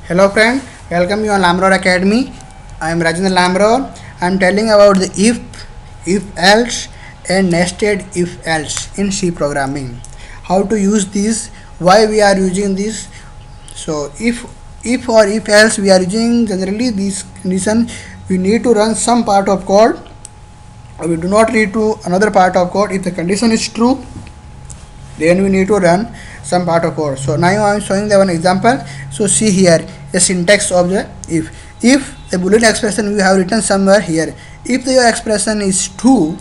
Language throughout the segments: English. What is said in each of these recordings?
Hello friend, welcome you on Lamrod Academy. I am Rajendra Lamrod. I am telling about the if else and nested if else in C programming. How to use this, why we are using this. So if or if else we are using generally this condition, we need to run some part of code. We do not need to another part of code. If the condition is true, then we need to run some part of code. So now I am showing the one example. So see here the syntax of the if the boolean expression you have written somewhere here, if your expression is true,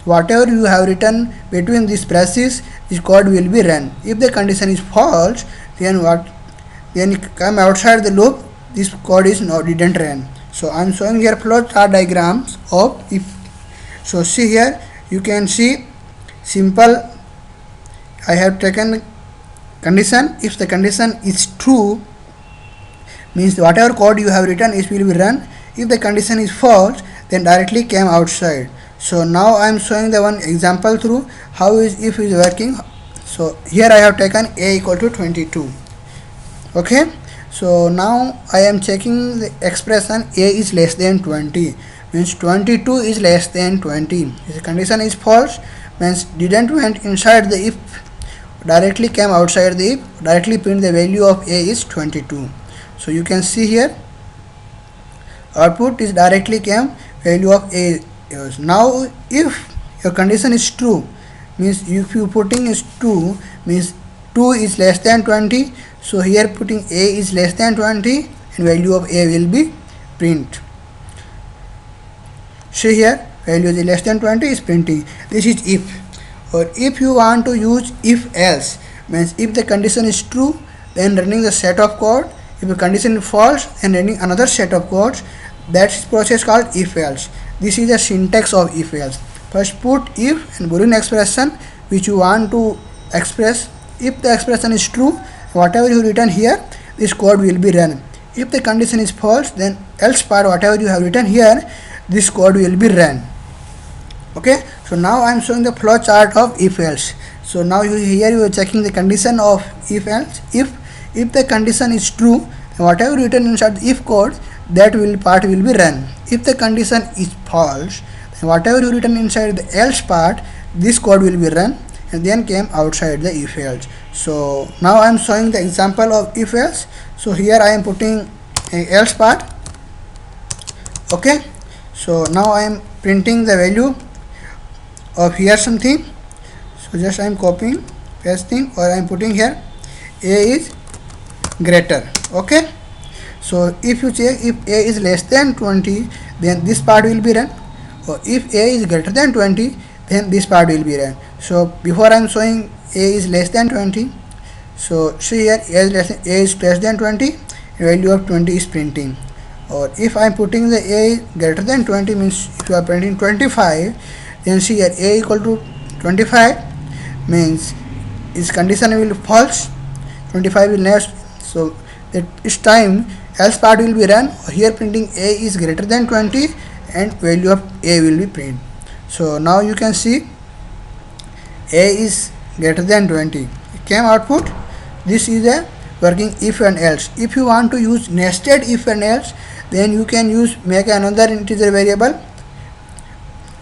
whatever you have written between these braces, this code will be run. If the condition is false, then come outside the loop, this code is not didn't run. So I am showing here flow chart diagrams of if. So see here, you can see simple. I have taken condition. If the condition is true, means whatever code you have written it will be run. If the condition is false, then directly came outside. So now I am showing the one example through how is if is working. So here I have taken a equal to 22. Okay. So now I am checking the expression a is less than 20, means 22 is less than 20. If the condition is false, means didn't went inside the if, directly came outside the if, directly print the value of a is 22. So you can see here output is directly came value of a. Now if your condition is true, means if you putting is 2, means 2 is less than 20. So here putting a is less than 20 and value of a will be print. See here value is less than 20 is printing. This is if. Or if you want to use if else, means if the condition is true, then running the set of code. If the condition is false, then running another set of codes. That's process called if else. This is the syntax of if else. First put if and boolean expression which you want to express. If the expression is true, whatever you written here, this code will be run. If the condition is false, then else part whatever you have written here, this code will be run. Okay, so now I am showing the flow chart of if else. So now here you are checking the condition of if else. If the condition is true, whatever written inside the if code, that part will be run. If the condition is false, then whatever you written inside the else part, this code will be run and then came outside the if else. So now I am showing the example of if else. So here I am putting a else part. Okay, so now I am printing the value of here something. So just I am copying, pasting, or I am putting here a is greater. Okay, so if you check if a is less than 20, then this part will be run, or if a is greater than 20, then this part will be run. So before I am showing a is less than 20, so see here a is less than 20, value of 20 is printing. Or if I am putting the a greater than 20, means if you are printing 25, then see here a equal to 25, means its condition will false, 25 will next. So at this time else part will be run. Here printing a is greater than 20 and value of a will be print. So now you can see a is greater than 20, it came output. This is a working if and else. If you want to use nested if and else, then you can use make another integer variable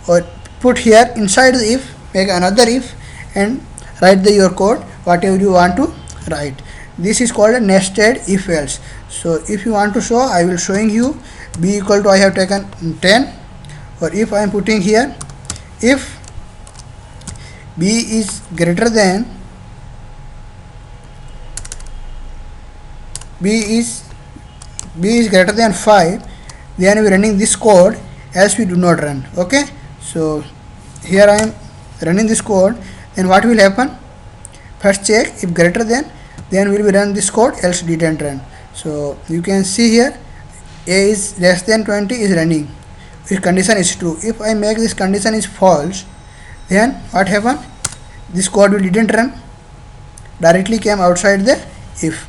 or put here inside the if, make another if and write your code whatever you want to write. This is called a nested if else. So if you want to show, I will showing you b equal to I have taken 10, or if I am putting here if b is greater than b is greater than 5, then we are running this code, else we do not run. Okay, so here I am running this code, then what will happen? First check if greater than, then we will run this code, else didn't run. So you can see here a is less than 20 is running if condition is true. If I make this condition is false, then what happened? This code will didn't run, directly came outside the if.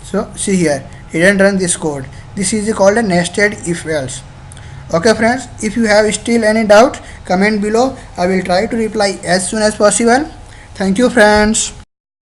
So see here didn't run this code. This is called a nested if else. Okay friends, if you have still any doubt, comment below. I will try to reply as soon as possible. Thank you friends.